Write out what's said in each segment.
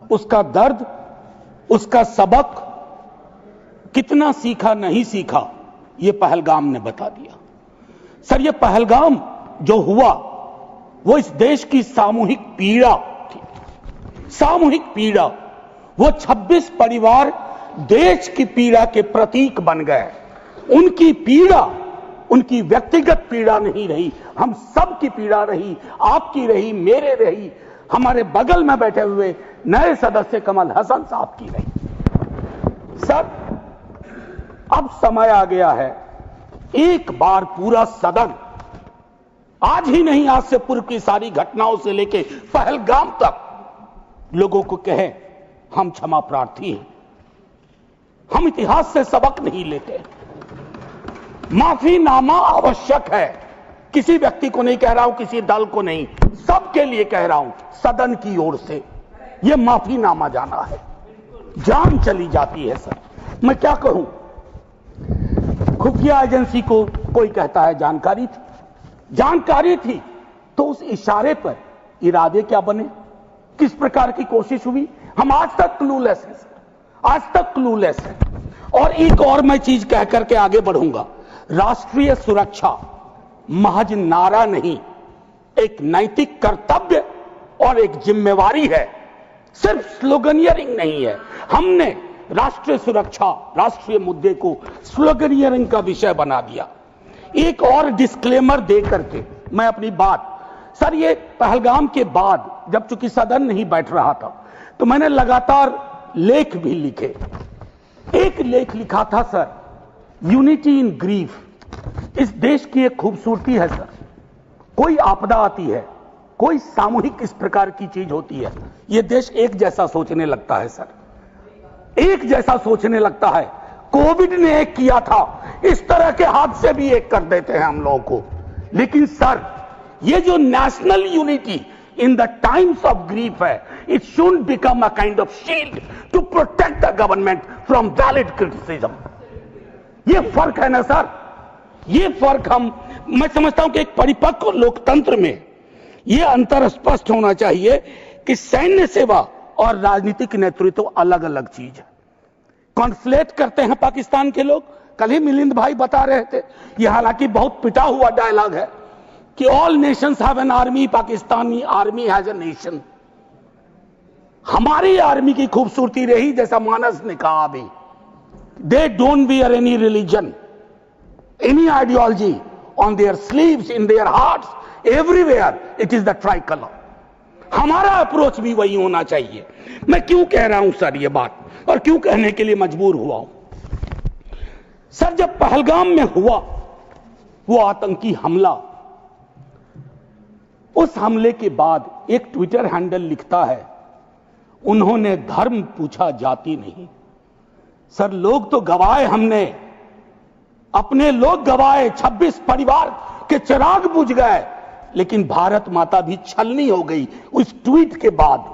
उसका दर्द, उसका सबक कितना सीखा नहीं सीखा, ये पहलगाम ने बता दिया। सर, ये पहलगाम जो हुआ वो इस देश की सामूहिक पीड़ा थी, सामूहिक पीड़ा। वो 26 परिवार देश की पीड़ा के प्रतीक बन गए। उनकी पीड़ा उनकी व्यक्तिगत पीड़ा नहीं रही, हम सब की पीड़ा रही, आपकी रही, मेरे रही, हमारे बगल में बैठे हुए नए सदस्य कमल हसन साहब की रही। सर, अब समय आ गया है, एक बार पूरा सदन, आज ही नहीं, आज से पूर्व की सारी घटनाओं से लेके पहलगाम तक लोगों को कहे हम क्षमा प्रार्थी हैं, हम इतिहास से सबक नहीं लेते। माफीनामा आवश्यक है, किसी व्यक्ति को नहीं कह रहा हूं, किसी दल को नहीं, सबके लिए कह रहा हूं, सदन की ओर से यह माफीनामा जाना है। जान चली जाती है सर, मैं क्या कहूं। खुफिया एजेंसी को कोई कहता है जानकारी थी, जानकारी थी तो उस इशारे पर इरादे क्या बने, किस प्रकार की कोशिश हुई, हम आज तक क्लूलेस हैं, आज तक क्लूलेस हैं। और एक और मैं चीज कह करके आगे बढ़ूंगा, राष्ट्रीय सुरक्षा महज नारा नहीं, एक नैतिक कर्तव्य और एक जिम्मेवारी है, सिर्फ स्लोगनियरिंग नहीं है। हमने राष्ट्रीय सुरक्षा, राष्ट्रीय मुद्दे को स्लोगनियरिंग का विषय बना दिया। एक और डिस्क्लेमर दे करके मैं अपनी बात, सर, ये पहलगाम के बाद जब चूंकि सदन नहीं बैठ रहा था तो मैंने लगातार लेख भी लिखे। एक लेख लिखा था सर, यूनिटी इन ग्रीफ। इस देश की एक खूबसूरती है सर, कोई आपदा आती है, कोई सामूहिक इस प्रकार की चीज होती है, यह देश एक जैसा सोचने लगता है सर, एक जैसा सोचने लगता है। कोविड ने एक किया था, इस तरह के हादसे भी एक कर देते हैं हम लोगों को। लेकिन सर, ये जो national unity in the times of grief है, it should become a kind of shield to protect the government from valid criticism. ये फर्क है ना सर, ये फर्क मैं समझता हूं कि एक परिपक्व लोकतंत्र में यह अंतर स्पष्ट होना चाहिए कि सैन्य सेवा और राजनीतिक नेतृत्व अलग अलग चीज है। कॉन्फ्लेट करते हैं पाकिस्तान के लोग। कल ही मिलिंद भाई बता रहे थे, यह हालांकि बहुत पिटा हुआ डायलॉग है कि all Nations have an army, Pakistani army has a nation. हमारी आर्मी की खूबसूरती रही, जैसा मानस ने कहा अभी, they don't wear any religion, any ideology on their sleeves, in their hearts, everywhere it is the tricolour. हमारा अप्रोच भी वही होना चाहिए। मैं क्यों कह रहा हूं सर ये बात, और क्यों कहने के लिए मजबूर हुआ हूं सर, जब पहलगाम में हुआ वो आतंकी हमला, उस हमले के बाद एक ट्विटर हैंडल लिखता है, उन्होंने धर्म पूछा, जाति नहीं। सर, लोग तो गवाए, हमने अपने लोग गवाए, 26 परिवार के चिराग बुझ गए, लेकिन भारत माता भी छलनी हो गई उस ट्वीट के बाद।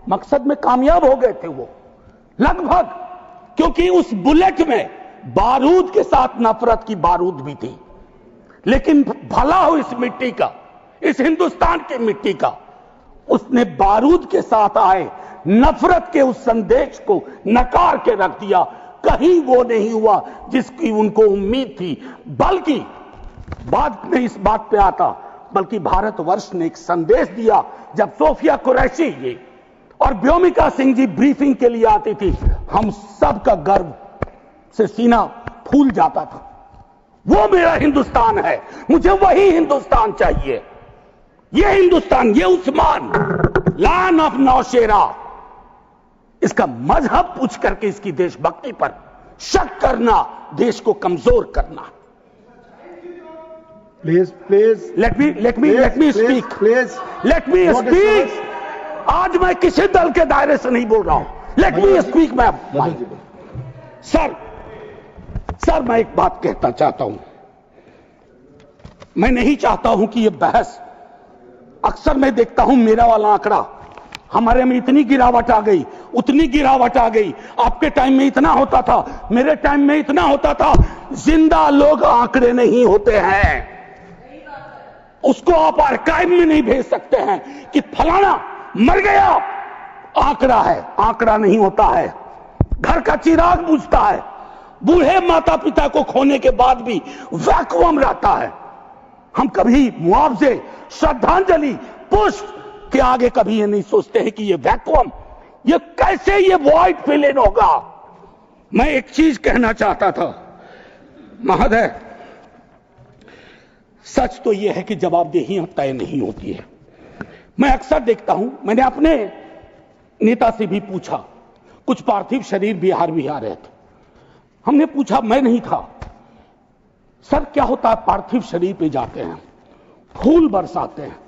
मकसद में कामयाब हो गए थे वो लगभग, क्योंकि उस बुलेट में बारूद के साथ नफरत की बारूद भी थी। लेकिन भला हो इस मिट्टी का, इस हिंदुस्तान की मिट्टी का, उसने बारूद के साथ आए नफरत के उस संदेश को नकार के रख दिया। कहीं वो नहीं हुआ जिसकी उनको उम्मीद थी, बल्कि बाद में इस बात पे आता, बल्कि भारतवर्ष ने एक संदेश दिया। जब सोफिया कुरैशी जी और व्योमिका सिंह जी ब्रीफिंग के लिए आती थी, हम सब का गर्व से सीना फूल जाता था। वो मेरा हिंदुस्तान है, मुझे वही हिंदुस्तान चाहिए। ये हिंदुस्तान, ये उस्मान, लैंड ऑफ नौशेरा, इसका मजहब पूछ करके इसकी देशभक्ति पर शक करना, देश को कमजोर करना। Please, please. Let me speak. Please. Let me speak. आज मैं किसी दल के दायरे से नहीं बोल रहा हूं। Let me speak. सर, मैं एक बात कहना चाहता हूं। मैं नहीं चाहता हूं कि यह बहस, अक्सर मैं देखता हूं मेरा वाला आंकड़ा, हमारे में इतनी गिरावट आ गई, उतनी गिरावट आ गई, आपके टाइम में इतना होता था, मेरे टाइम में इतना होता था। जिंदा लोग आंकड़े नहीं होते हैं, उसको आप आर्काइव में नहीं भेज सकते हैं कि फलाना मर गया आंकड़ा है, आंकड़ा नहीं होता है। घर का चिराग बुझता है। बूढ़े माता पिता को खोने के बाद भी वैक्यूम रहता है। हम कभी मुआवजे, श्रद्धांजलि, पुष्प के आगे कभी ये नहीं सोचते हैं कि ये वैक्यूम, ये कैसे ये वॉइड फिल इन होगा। मैं एक चीज कहना चाहता था महोदय, सच तो यह है कि जवाबदेही तय नहीं होती है। मैं अक्सर देखता हूं, मैंने अपने नेता से भी पूछा, कुछ पार्थिव शरीर बिहार भी आ रहे थे। हमने पूछा, मैं नहीं था, सर क्या होता है पार्थिव शरीर पे जाते हैं, फूल बरसाते हैं,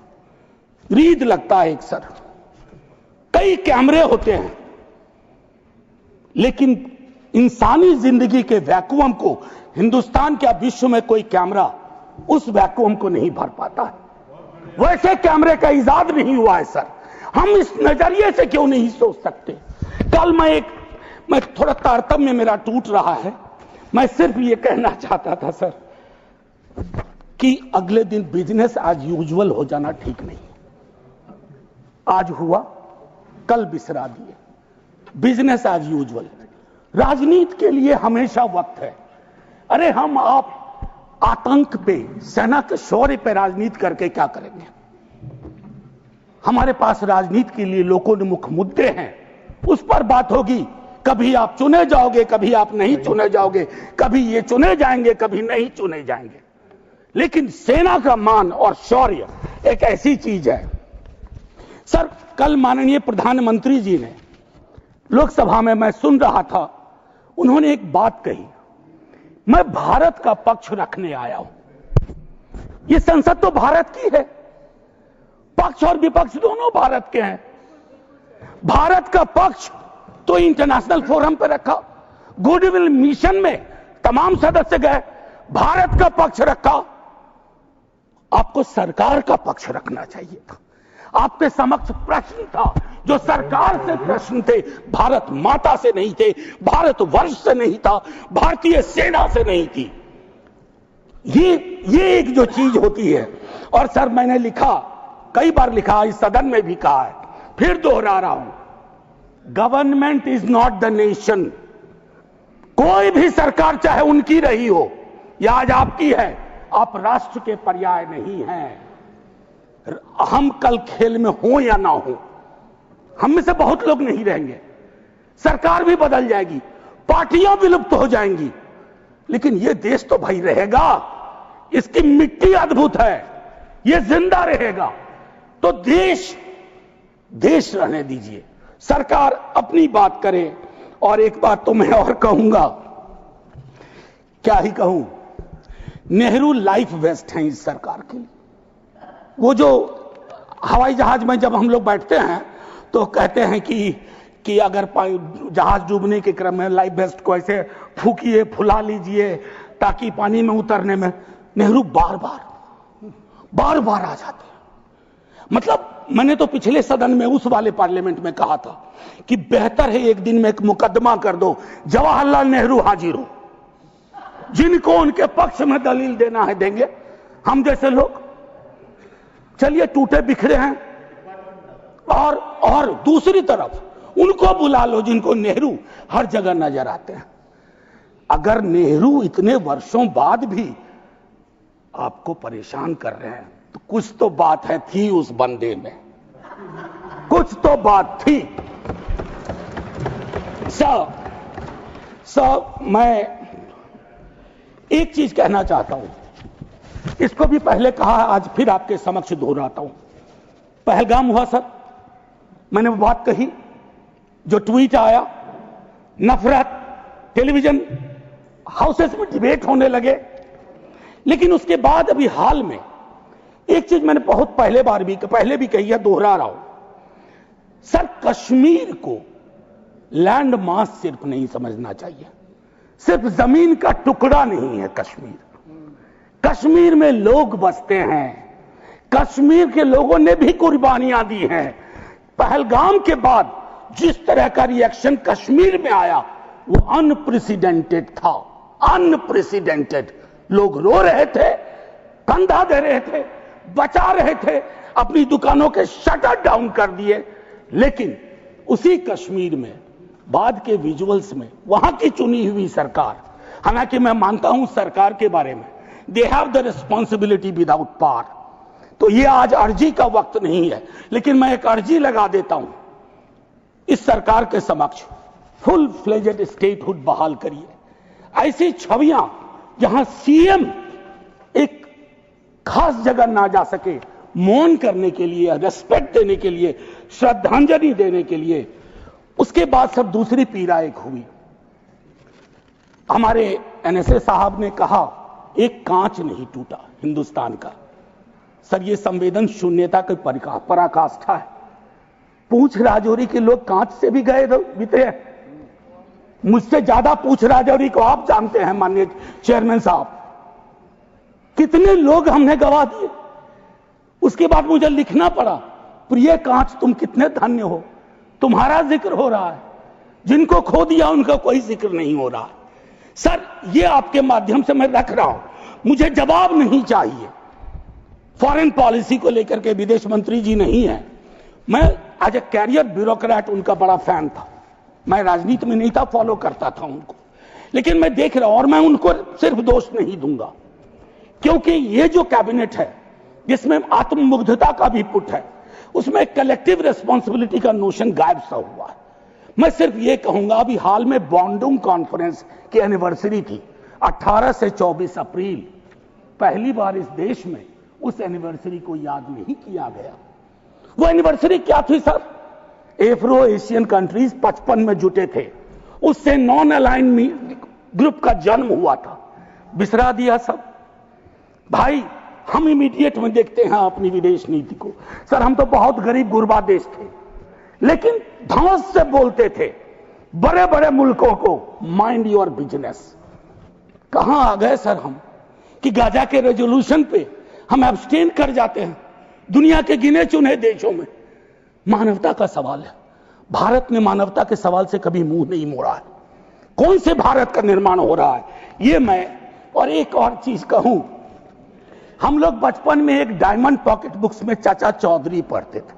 रीद लगता है एक सर, कई कैमरे होते हैं, लेकिन इंसानी जिंदगी के वैक्यूम को हिंदुस्तान क्या विश्व में कोई कैमरा उस वैक्यूम को नहीं भर पाता है। वैसे कैमरे का इजाद नहीं हुआ है सर। हम इस नजरिए से क्यों नहीं सोच सकते। कल मैं थोड़ा तारतम्य मेरा टूट रहा है। मैं सिर्फ ये कहना चाहता था सर कि अगले दिन बिजनेस एज यूजुअल हो जाना ठीक नहीं। आज हुआ, कल बिसरा दिए, बिजनेस एज यूजुअल। राजनीति के लिए हमेशा वक्त है। अरे हम आप आतंक पे, सेना के शौर्य पे राजनीति करके क्या करेंगे। हमारे पास राजनीति के लिए लोकोन्मुख मुद्दे हैं, उस पर बात होगी। कभी आप चुने जाओगे, कभी आप नहीं चुने जाओगे, कभी ये चुने जाएंगे, कभी नहीं चुने जाएंगे। लेकिन सेना का मान और शौर्य एक ऐसी चीज है। सर कल माननीय प्रधानमंत्री जी ने लोकसभा में, मैं सुन रहा था, उन्होंने एक बात कही, मैं भारत का पक्ष रखने आया हूं। ये संसद तो भारत की है, पक्ष और विपक्ष दोनों भारत के हैं। भारत का पक्ष तो इंटरनेशनल फोरम पर रखा, गुडविल मिशन में तमाम सदस्य गए, भारत का पक्ष रखा। आपको सरकार का पक्ष रखना चाहिए था। आपके समक्ष प्रश्न था, जो सरकार से प्रश्न थे, भारत माता से नहीं थे, भारत वर्ष से नहीं था, भारतीय सेना से नहीं थी। ये एक जो चीज होती है। और सर मैंने लिखा, कई बार लिखा, इस सदन में भी कहा है, फिर दोहरा रहा हूं, government is not the nation. कोई भी सरकार चाहे उनकी रही हो या आज आपकी है, आप राष्ट्र के पर्याय नहीं हैं। हम कल खेल में हो या ना हो, हम में से बहुत लोग नहीं रहेंगे, सरकार भी बदल जाएगी, पार्टियां विलुप्त हो जाएंगी, लेकिन यह देश तो भाई रहेगा। इसकी मिट्टी अद्भुत है, यह जिंदा रहेगा। तो देश रहने दीजिए, सरकार अपनी बात करे। और एक बात तो मैं और कहूंगा, क्या ही कहूं, नेहरू लाइफ वेस्ट हैं इस सरकार के लिए। वो जो हवाई जहाज में जब हम लोग बैठते हैं तो कहते हैं कि अगर जहाज डूबने के क्रम में लाइफ वेस्ट को ऐसे फूकिए, फुला लीजिए, ताकि पानी में उतरने में, नेहरू बार बार आ जाते हैं। मतलब मैंने तो पिछले सदन में, उस वाले पार्लियामेंट में कहा था कि बेहतर है एक दिन में एक मुकदमा कर दो, जवाहरलाल नेहरू हाजिर हो, जिनको उनके पक्ष में दलील देना है देंगे, हम जैसे लोग चलिए टूटे बिखरे हैं। और दूसरी तरफ उनको बुला लो जिनको नेहरू हर जगह नजर आते हैं। अगर नेहरू इतने वर्षों बाद भी आपको परेशान कर रहे हैं तो कुछ तो बात है, थी उस बंदे में, कुछ तो बात थी। मैं एक चीज कहना चाहता हूं, इसको भी पहले कहा, आज फिर आपके समक्ष दोहराता हूं। पहलगाम हुआ सर, मैंने वो बात कही, जो ट्वीट आया, नफरत, टेलीविजन हाउसेस में डिबेट होने लगे। लेकिन उसके बाद अभी हाल में एक चीज मैंने बहुत पहले भी कही है, दोहरा रहा हूं। सर कश्मीर को लैंड मास सिर्फ नहीं समझना चाहिए, सिर्फ जमीन का टुकड़ा नहीं है कश्मीर। कश्मीर में लोग बसते हैं, कश्मीर के लोगों ने भी कुर्बानियां दी हैं। पहलगाम के बाद जिस तरह का रिएक्शन कश्मीर में आया वो अनप्रेसिडेंटेड था, अनप्रेसिडेंटेड। लोग रो रहे थे, कंधा दे रहे थे, बचा रहे थे, अपनी दुकानों के शटर डाउन कर दिए। लेकिन उसी कश्मीर में बाद के विजुअल्स में वहां की चुनी हुई सरकार, हालांकि मैं मानता हूं सरकार के बारे में, they have the responsibility without power, तो ये आज अर्जी का वक्त नहीं है, लेकिन मैं एक अर्जी लगा देता हूं इस सरकार के समक्ष, फुल फ्लेजेड स्टेटहुड बहाल करिए। ऐसी छवियां जहां सीएम एक खास जगह ना जा सके, मौन करने के लिए, रेस्पेक्ट देने के लिए, श्रद्धांजलि देने के लिए, उसके बाद सब दूसरी पीड़ा एक हुई। हमारे एनएसए साहब ने कहा एक कांच नहीं टूटा हिंदुस्तान का। सर ये संवेदन शून्यता की पराकाष्ठा है। पूंछ राजौरी के लोग कांच से भी गए बीते हैं। मुझसे ज्यादा पूंछ राजौरी को आप जानते हैं माननीय चेयरमैन साहब, कितने लोग हमने गवा दिए। उसके बाद मुझे लिखना पड़ा, प्रिय कांच तुम कितने धन्य हो, तुम्हारा जिक्र हो रहा है, जिनको खो दिया उनका कोई जिक्र नहीं हो रहा। सर ये आपके माध्यम से मैं रख रहा हूं, मुझे जवाब नहीं चाहिए। फॉरेन पॉलिसी को लेकर के विदेश मंत्री जी नहीं है, मैं एज ए कैरियर ब्यूरोक्रेट उनका बड़ा फैन था। मैं राजनीति में नहीं था, फॉलो करता था उनको, लेकिन मैं देख रहा हूं और मैं उनको सिर्फ दोष नहीं दूंगा, क्योंकि ये जो कैबिनेट है जिसमें आत्ममुग्धता का भी पुट है, उसमें कलेक्टिव रिस्पॉन्सिबिलिटी का नोशन गायब सा हुआ है। मैं सिर्फ ये कहूंगा, अभी हाल में बॉन्डुंग कॉन्फ्रेंस की एनिवर्सरी थी 18 से 24 अप्रैल, पहली बार इस देश में उस एनिवर्सरी को याद नहीं किया गया। वो एनिवर्सरी क्या थी सर? एफ्रो एशियन कंट्रीज 55 में जुटे थे, उससे नॉन अलाइन ग्रुप का जन्म हुआ था, बिसरा दिया सब। भाई हम इमीडिएट में देखते हैं अपनी विदेश नीति को। सर हम तो बहुत गरीब गुरबा देश थे, लेकिन धौंस से बोलते थे बड़े बड़े मुल्कों को माइंड योर बिजनेस। कहां आ गए सर हम कि गाजा के रेजोल्यूशन पे हम एब्सटेन कर जाते हैं दुनिया के गिने चुने देशों में। मानवता का सवाल है, भारत ने मानवता के सवाल से कभी मुंह नहीं मोड़ा है। कौन से भारत का निर्माण हो रहा है ये मैं, और एक और चीज कहूं, हम लोग बचपन में एक डायमंड पॉकेट बुक्स में चाचा चौधरी पढ़ते थे।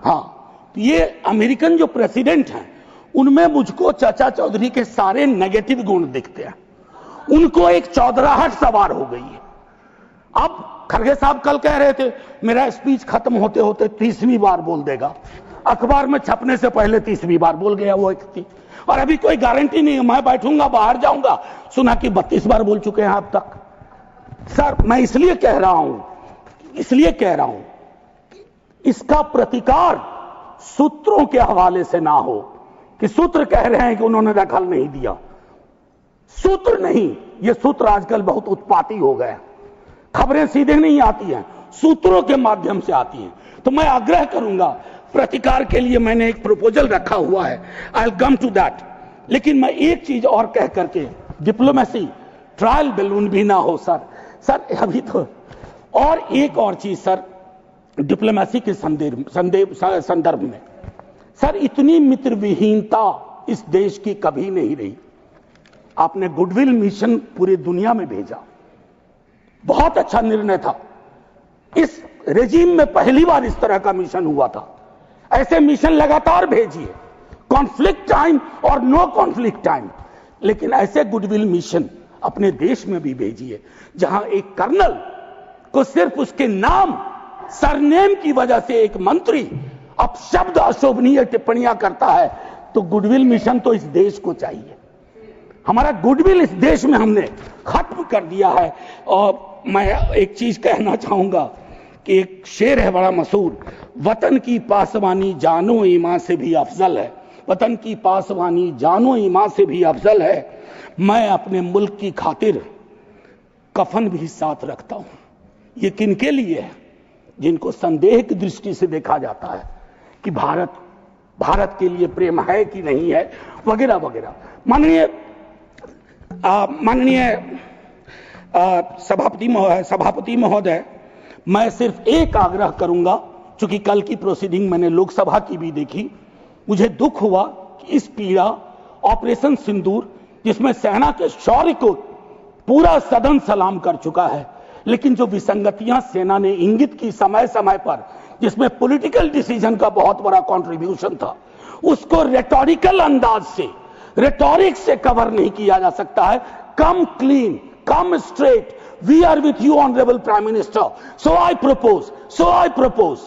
हाँ, तो ये अमेरिकन जो प्रेसिडेंट हैं उनमें मुझको चाचा चौधरी के सारे नेगेटिव गुण दिखते हैं। उनको एक चौधराहट सवार हो गई है। अब खड़गे साहब कल कह रहे थे मेरा स्पीच खत्म होते होते 30वीं बार बोल देगा, अखबार में छपने से पहले 30वीं बार बोल गया वो व्यक्ति, और अभी कोई गारंटी नहीं है, मैं बैठूंगा बाहर जाऊंगा सुना कि 32 बार बोल चुके हैं अब तक। सर मैं इसलिए कह रहा हूं इसका प्रतिकार सूत्रों के हवाले से ना हो कि सूत्र कह रहे हैं कि उन्होंने दखल नहीं दिया। सूत्र नहीं, ये सूत्र आजकल बहुत उत्पाती हो गए, खबरें सीधे नहीं आती हैं, सूत्रों के माध्यम से आती हैं। तो मैं आग्रह करूंगा, प्रतिकार के लिए मैंने एक प्रपोजल रखा हुआ है, I will come to that. लेकिन मैं एक चीज और कह करके, डिप्लोमेसी ट्रायल बैलून भी ना हो सर अभी तो। और एक और चीज सर, डिप्लोमेसी के संदर्भ में सर, इतनी मित्र विहीनता इस देश की कभी नहीं रही। आपने गुडविल मिशन पूरी दुनिया में भेजा, बहुत अच्छा निर्णय था। इस रेजिम में पहली बार इस तरह का मिशन हुआ था। ऐसे मिशन लगातार भेजिए, कॉन्फ्लिक्ट टाइम और नो कॉन्फ्लिक्ट टाइम, लेकिन ऐसे गुडविल मिशन अपने देश में भी भेजिए जहां एक कर्नल को सिर्फ उसके नाम सरनेम की वजह से एक मंत्री अपशब्द अशोभनीय टिप्पणियां करता है, तो गुडविल मिशन तो इस देश को चाहिए। हमारा गुडविल इस देश में हमने खत्म कर दिया है। और मैं एक चीज कहना चाहूंगा कि एक शेर है बड़ा मशहूर, वतन की पासवानी जानो ईमान से भी अफजल है, वतन की पासवानी जानो ईमान से भी अफजल है। मैं अपने मुल्क की खातिर कफन भी साथ रखता हूं। ये किनके लिए है? जिनको संदेह की दृष्टि से देखा जाता है कि भारत के लिए प्रेम है कि नहीं है, वगैरह वगैरह। माननीय सभापति महोदय, मैं सिर्फ एक आग्रह करूंगा, चूंकि कल की प्रोसीडिंग मैंने लोकसभा की भी देखी, मुझे दुख हुआ कि इस पीड़ा ऑपरेशन सिंदूर, जिसमें सेना के शौर्य को पूरा सदन सलाम कर चुका है, लेकिन जो विसंगतियां सेना ने इंगित की समय समय पर, जिसमें पॉलिटिकल डिसीजन का बहुत बड़ा कंट्रीब्यूशन था, उसको रेटोरिकल अंदाज से, रेटोरिक से कवर नहीं किया जा सकता है। Come clean, come straight, we are with you honourable prime minister. So I propose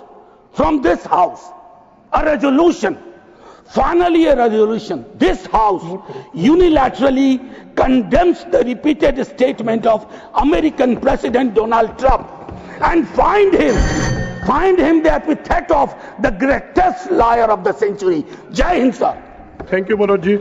from this house a resolution, finally a resolution. This house unilaterally condemns the repeated statement of American President Donald Trump and find him the epithet of the greatest liar of the century. Jai Hind, sir. Thank you, Manoj ji.